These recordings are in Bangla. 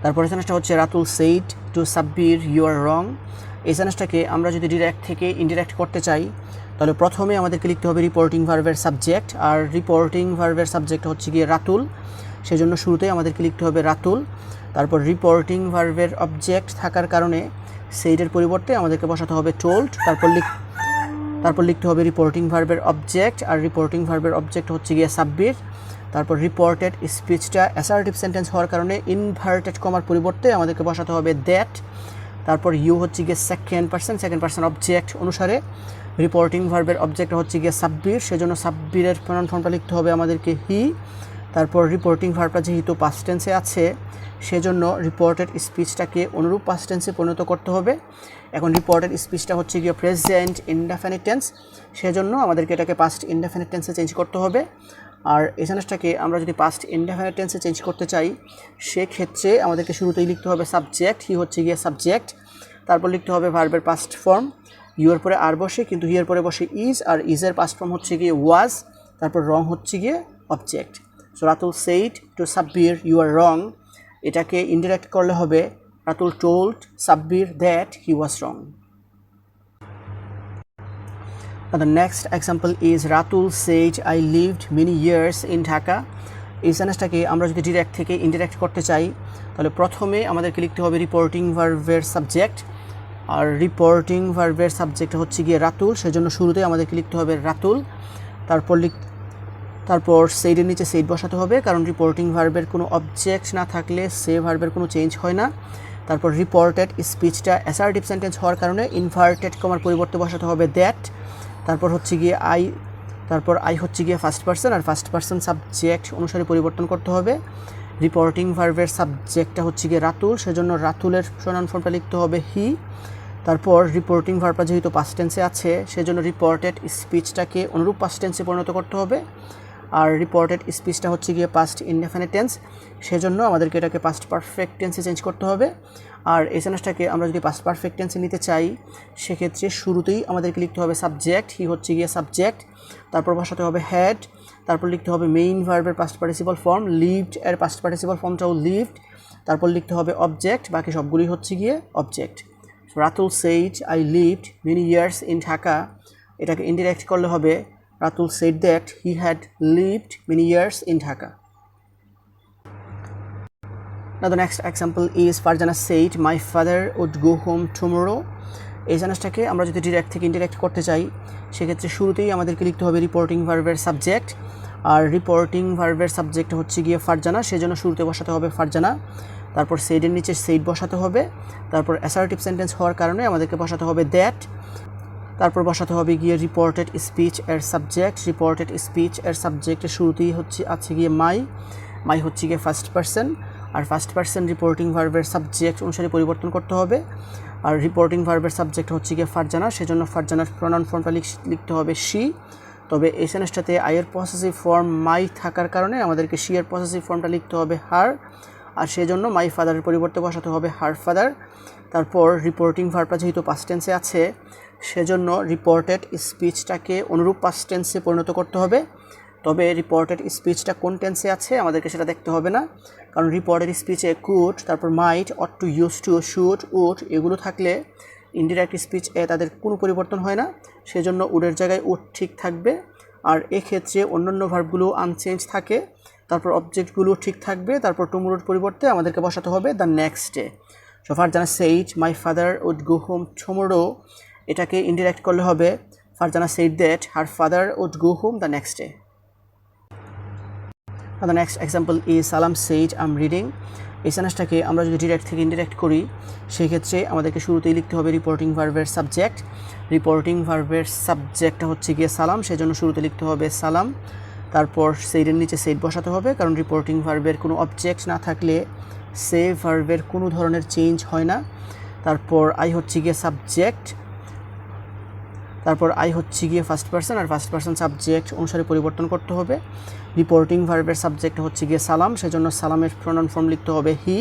তারপর সেন্টেন্সটা হচ্ছে Ratul said to Sabbir you are wrong. এই সেন্টেন্সটাকে আমরা যদি ডিরেক্ট থেকে ইনডিরেক্ট করতে চাই তাহলে প্রথমে আমাদেরকে লিখতে হবে রিপোর্টিং ভার্বের সাবজেক্ট, আর রিপোর্টিং ভার্বের সাবজেক্ট হচ্ছে গিয়ে রাতুল, সেজন্য শুরুতেই আমাদেরকে লিখতে হবে রাতুল। তারপর রিপোর্টিং ভার্বের অবজেক্ট থাকার কারণে সেইডের পরিবর্তে আমাদেরকে বসাতে হবে টোল্ড। তারপর লিখতে হবে রিপোর্টিং ভার্বের অবজেক্ট, আর রিপোর্টিং ভার্বের অবজেক্ট হচ্ছে গিয়ে সাব্বির। তারপর রিপোর্টেড স্পিচটা অ্যাসার্টিভ সেন্টেন্স হওয়ার কারণে ইনভার্টেড কমার পরিবর্তে আমাদেরকে বসাতে হবে দ্যাট। তারপর ইউ হচ্ছে গিয়ে সেকেন্ড পারসন অবজেক্ট অনুসারে রিপোর্টিং ভার্বের অবজেক্ট হচ্ছে গিয়ে সাব্বির, সেজন্য সাব্বিরের প্রনাউন ফর্মটা লিখতে হবে আমাদেরকে হি। তারপর রিপোর্টিং ভার্বটা যেহেতু পাস্ট টেন্সে আছে সেজন্য রিপোর্টেড স্পিচটাকে অনুরূপ পাস্ট টেন্সে পরিণত করতে হবে। এখন রিপোর্টেড স্পিচটা হচ্ছে গিয়ে প্রেজেন্ট ইনডেফিনিট টেন্স, সেজন্য আমাদেরকে এটাকে পাস্ট ইনডেফিনিট টেন্সে চেঞ্জ করতে হবে। আর এই সেন্টেন্সটাকে আমরা যদি পাস্ট ইনডেফিনিট টেন্সে চেঞ্জ করতে চাই সেক্ষেত্রে আমাদেরকে শুরুতেই লিখতে হবে সাবজেক্ট, হি হচ্ছে গিয়ে সাবজেক্ট। তারপর লিখতে হবে ভার্বের পাস্ট ফর্ম, ইউর পরে আর বসে কিন্তু হিয়ের পরে বসে ইজ, আর ইজের পাস্ট ফর্ম হচ্ছে গিয়ে ওয়াজ। তারপর রং হচ্ছে গিয়ে object. So Ratul said to Sabbir you are wrong, এটাকে ইনডিরেক্ট করলে হবে Ratul told Sabbir that he was wrong. Now the next example is Ratul said I lived many years in Dhaka. এই সেন্টেন্সটাকে আমরা যদি ডিরেক্ট থেকে ইনডিরেক্ট করতে চাই তাহলে প্রথমে আমাদেরকে লিখতে হবে রিপোর্টিং ভার্বের সাবজেক্ট, আর রিপোর্টিং ভার্বের সাবজেক্ট হচ্ছে গিয়ে রাতুল, সেজন্য শুরুতে আমাদেরকে লিখতে হবে রাতুল। তারপর সেইডের নিচে সেইড বসাতে হবে, কারণ রিপোর্টিং ভার্বের কোনো অবজেক্ট না থাকলে সে ভার্বের কোনো চেঞ্জ হয় না। তারপর রিপোর্টেড স্পিচটা অ্যাসার্টিভ সেন্টেন্স হওয়ার কারণে ইনভার্টেড কমার পরিবর্তে বসাতে হবে দ্যাট। তারপর হচ্ছে গিয়ে আই হচ্ছে গিয়ে ফার্স্ট পারসন, আর ফার্স্ট পারসন সাবজেক্ট অনুসারে পরিবর্তন করতে হবে। রিপোর্টিং ভার্বের সাবজেক্টটা হচ্ছে গিয়ে রাতুল, সেজন্য রাতুলের প্রনাউন ফর্মটা লিখতে হবে হি। তারপর রিপোর্টিং ভার্বটা যেহেতু পাস্ট টেন্সে আছে সেজন্য রিপোর্টেড স্পিচটাকে অনুরূপ পাস্ট টেন্সে পরিণত করতে হবে। আর রিপোর্টেড স্পিচটা হচ্ছে গিয়ে পাস্ট ইনডেফিনিট টেন্স, সেজন্য আমাদেরকে এটাকে পাস্ট পারফেক্ট টেন্সে চেঞ্জ করতে হবে। আর এই সেন্টেন্সটাকে আমরা যদি পাস্ট পারফেক্ট টেন্সে নিতে চাই সেক্ষেত্রে শুরুতেই আমাদেরকে লিখতে হবে সাবজেক্ট, হি হচ্ছে গিয়ে সাবজেক্ট। তারপর বসাতে হবে হ্যাড। তারপর লিখতে হবে মেইন ভার্বের পাস্ট পার্টিসিপল ফর্ম, লিভড এর পাস্ট পার্টিসিপল ফর্মটাও লিভড। তারপর লিখতে হবে অবজেক্ট, বাকি সবগুলি হচ্ছে গিয়ে object. Ratul said I lived many years in Dhaka, এটাকে ইনডিরেক্ট করলে হবে Ratul said that he had lived many years in Dhaka. Now the next example is Farjana said my father would go home tomorrow. এই সেন্টেন্সটাকে আমরা যদি ডিরেক্ট থেকে ইনডিরেক্ট করতে চাই সেক্ষেত্রে শুরুতেই আমাদেরকে লিখতে হবে রিপোর্টিং ভার্বের সাবজেক্ট, আর রিপোর্টিং ভার্বের সাবজেক্ট হচ্ছে গিয়ে ফারজানা, সেজন্য শুরুতে বসাতে হবে ফারজানা। তারপর সেইডের নিচে সেইড বসাতে হবে। তারপর অ্যাসার্টিভ সেন্টেন্স হওয়ার কারণে আমাদেরকে বসাতে হবে দ্যাট। তারপর বসাতে হবে গিয়ে রিপোর্টেড স্পিচ এর সাবজেক্ট, রিপোর্টেড স্পিচ এর সাবজেক্টের শুরুতেই আছে গিয়ে মাই হচ্ছে গিয়ে ফার্স্ট পারসন, আর ফার্স্ট পারসন রিপোর্টিং ভার্বের সাবজেক্ট অনুসারে পরিবর্তন করতে হবে। আর রিপোর্টিং ভার্বের সাবজেক্ট হচ্ছে গিয়ে ফারজানা, সেজন্য ফারজানার প্রনাউন ফর্মটা লিখতে হবে শি। তবে এই সেন্টেন্সটাতে আইয়ের পসেসিভ ফর্ম মাই থাকার কারণে আমাদেরকে শি এর পসেসিভ ফর্মটা লিখতে হবে হার, আর সেজন্য মাই ফাদারের পরিবর্তে বসাতে হবে হার ফাদার। তারপর রিপোর্টিং ভার্বটা যেহেতু পাস্ট টেন্সে আছে সেজন্য রিপোর্টেড স্পিচটাকে অনুরূপ পাস্ট টেন্সে পরিণত করতে হবে। তবে রিপোর্টেড স্পিচটা কোন টেন্সে আছে আমাদেরকে সেটা দেখতে হবে না, কারণ রিপোর্টেড স্পিচে কুড, তারপর might, ought to, used to, should, would এগুলো থাকলে ইনডিরেক্ট স্পিচ তাদের কোনো পরিবর্তন হয় না, সেজন্য উডের জায়গায় উড ঠিক থাকবে। আর এক্ষেত্রে অন্যান্য ভার্বগুলো আনচেঞ্জ থাকে, তারপর অবজেক্টগুলো ঠিক থাকবে। তারপর টুমোরোর পরিবর্তে আমাদেরকে বসাতে হবে the next day. So Farzana said my father would go home tomorrow, এটাকে ইনডিরেক্ট করলে হবে Farzana said that her father would go home the next day. Now the next example is Salam said I'm reading. এই সেন্টেন্সটাকে আমরা যদি ডিরেক্ট থেকে ইনডিরেক্ট করি সেই ক্ষেত্রে আমাদেরকে শুরুতেই লিখতে হবে রিপোর্টিং ভার্বের সাবজেক্ট, রিপোর্টিং ভার্বের সাবজেক্টটা হচ্ছে গিয়ে সালাম, সেজন্য শুরুতে লিখতে হবে সালাম। তারপর সেইডের নিচে সেইড বসাতে হবে, কারণ রিপোর্টিং ভার্বের কোনো অবজেক্ট না থাকলে সে ভার্বের কোনো ধরনের চেঞ্জ হয় না। তারপর আই হচ্ছে গিয়ে সাবজেক্ট, তারপর আই হচ্ছে গিয়ে ফার্স্ট পারসন, আর ফার্স্ট পারসন সাবজেক্ট অনুসারে পরিবর্তন করতে হবে। রিপোর্টিং ভার্বের সাবজেক্ট হচ্ছে গিয়ে সালাম, সেজন্য সালামের প্রনাউন ফর্ম লিখতে হবে হি।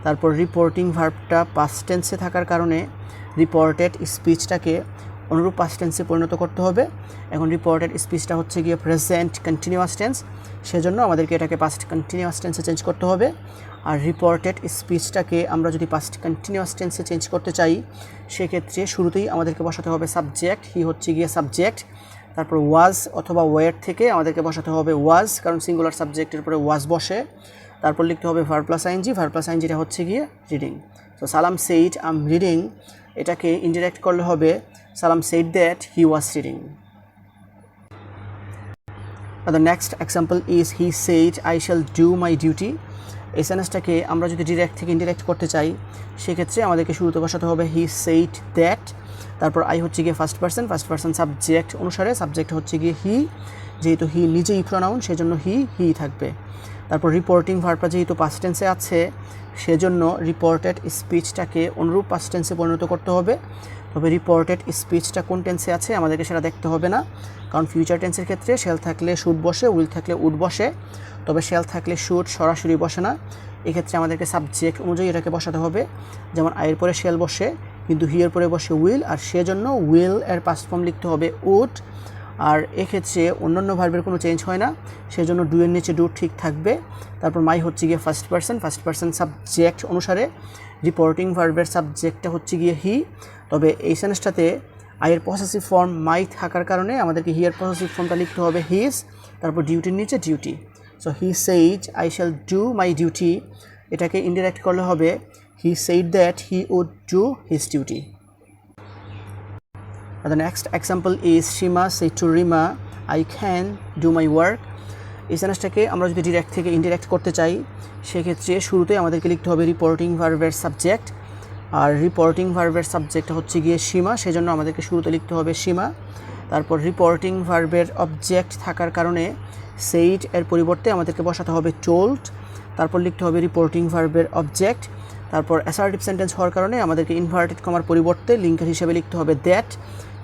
তারপর রিপোর্টিং ভার্বটা পাস্ট টেন্সে থাকার কারণে রিপোর্টেড স্পিচটাকে অনুরূপ পাস্ট টেন্সে পরিণত করতে হবে। এখন রিপোর্টেড স্পিচটা হচ্ছে গিয়ে প্রেজেন্ট কন্টিনিউয়াস টেন্স, সেজন্য আমাদেরকে এটাকে পাস্ট কন্টিনিউয়াস টেন্সে চেঞ্জ করতে হবে। আর রিপোর্টেড স্পিচটাকে আমরা যদি পাস্ট কন্টিনিউয়াস টেন্সে চেঞ্জ করতে চাই সেক্ষেত্রে শুরুতেই আমাদেরকে বসাতে হবে সাবজেক্ট, হি হচ্ছে গিয়ে সাবজেক্ট। তারপর ওয়াজ অথবা ওয়ার থেকে আমাদেরকে বসাতে হবে ওয়াজ, কারণ সিঙ্গুলার সাবজেক্টের উপরে ওয়াজ বসে। তারপর লিখতে হবে verb plus ING, verb plus আইএনজিটা হচ্ছে গিয়ে reading. So Salam said I am reading, এটাকে ইনডিরেক্ট করলে হবে Salam said that he was reading. The next example is he said I shall do my duty. এই সেন্টেন্সটাকে আমরা যদি ডিরেক্ট থেকে ইনডিরেক্ট করতে চাই সেক্ষেত্রে আমাদেরকে শুরুতে বসাতে হবে হি সেইড দ্যাট, তারপর আই হচ্ছে গিয়ে ফার্স্ট পারসন সাবজেক্ট অনুসারে, সাবজেক্ট হচ্ছে গিয়ে হি, যেহেতু হি নিজেই প্রোনাউন সেজন্য হি থাকবে। তারপর রিপোর্টিং ভার্বটা যেহেতু পাস্ট টেন্সে আছে সেজন্য রিপোর্টেড স্পিচটাকে অনুরূপ পাস্ট টেন্সে পরিণত করতে হবে। তবে রিপোর্টেড স্পিচটা কোন টেন্সে আছে আমাদেরকে সেটা দেখতে হবে না, কারণ ফিউচার টেন্সের ক্ষেত্রে শেল থাকলে শুড বসে, উইল থাকলে উড বসে, তবে শেল থাকলে শুড সরাসরি বসে না। এক্ষেত্রে আমাদেরকে সাবজেক্ট অনুযায়ী এটাকে বসাতে হবে, যেমন আয়ের পরে শেল বসে কিন্তু হিয়ের পরে বসে উইল, আর সেজন্য উইল এর পাস্ট ফর্ম লিখতে হবে উড। আর এক্ষেত্রে অন্যান্য ভার্বের কোনো চেঞ্জ হয় না, সেজন্য ডু এর নিচে ডু ঠিক থাকবে। তারপর মাই হচ্ছে গিয়ে ফার্স্ট পারসন সাবজেক্ট অনুসারে, রিপোর্টিং ভার্বের সাবজেক্টটা হচ্ছে গিয়ে হি। তবে এই সেন্টেন্সটাতে আইয়ের পসেসিভ ফর্ম মাই থাকার কারণে আমাদেরকে হিয়ার পসেসিভ ফর্মটা লিখতে হবে হিজ, তারপর ডিউটির নিচে duty. So he said I shall do my duty, এটাকে ইনডিরেক্ট করলে হবে he said that he would do his duty. The next example is Shima said to Rima I can do my work. এই সেন্টেন্সটাকে আমরা যদি ডিরেক্ট থেকে ইনডিরেক্ট করতে চাই সেক্ষেত্রে শুরুতেই আমাদেরকে লিখতে হবে রিপোর্টিং ভার্বের সাবজেক্ট, আর রিপোর্টিং ভার্বের সাবজেক্ট হচ্ছে গিয়ে সীমা, সেজন্য আমাদেরকে শুরুতে লিখতে হবে সীমা। তারপর রিপোর্টিং ভার্বের অবজেক্ট থাকার কারণে সেইড এর পরিবর্তে আমাদেরকে বসাতে হবে টোল্ড, তারপর লিখতে হবে রিপোর্টিং ভার্বের অবজেক্ট। তারপর অ্যাসার্টিভ সেন্টেন্স হওয়ার কারণে আমাদেরকে ইনভার্টেড কমার পরিবর্তে লিঙ্কার হিসেবে লিখতে হবে দ্যাট।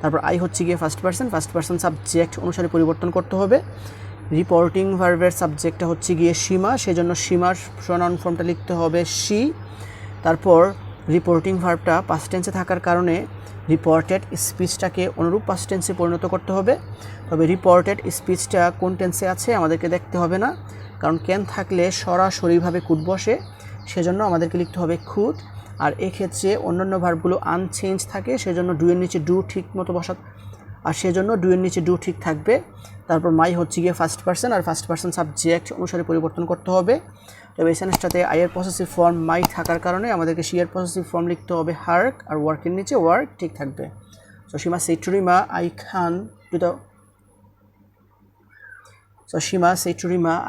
তারপর আই হচ্ছে গিয়ে ফার্স্ট পারসন সাবজেক্ট অনুসারে পরিবর্তন করতে হবে। রিপোর্টিং ভার্বের সাবজেক্টটা হচ্ছে গিয়ে সীমা, সেজন্য সীমার প্রোনাউন ফর্মটা লিখতে হবে শি। তারপর রিপোর্টিং ভার্বটা পাস্ট টেন্সে থাকার কারণে রিপোর্টেড স্পিচটাকে অনুরূপ পাস্ট টেন্সে পরিণত করতে হবে। তবে রিপোর্টেড স্পিচটা কোন টেন্সে আছে আমাদেরকে দেখতে হবে না, কারণ ক্যান থাকলে সরাসরিভাবে কুড বসে, সেজন্য আমাদেরকে লিখতে হবে খুড। আর এক্ষেত্রে অন্যান্য ভার্বগুলো আনচেঞ্জ থাকে, সেজন্য ডু এর নিচে ডু ঠিক মতো ঠিক থাকবে। তারপর মাই হচ্ছে গিয়ে ফার্স্ট পারসন সাবজেক্ট অনুসারে পরিবর্তন করতে হবে। তবে এই সেন্টেন্সটাতে আইয়ের পসেসিভ ফর্ম মাই থাকার কারণে আমাদেরকে শিয়ার পসেসিভ ফর্ম লিখতে হবে হার্ক, আর ওয়ার্কের নিচে ওয়ার্ক ঠিক থাকবে। So Seema said to Rima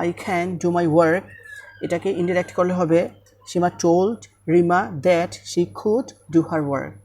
I can do my work, এটাকে ইনডিরেক্ট করলে হবে Seema told Rima that she could do her work.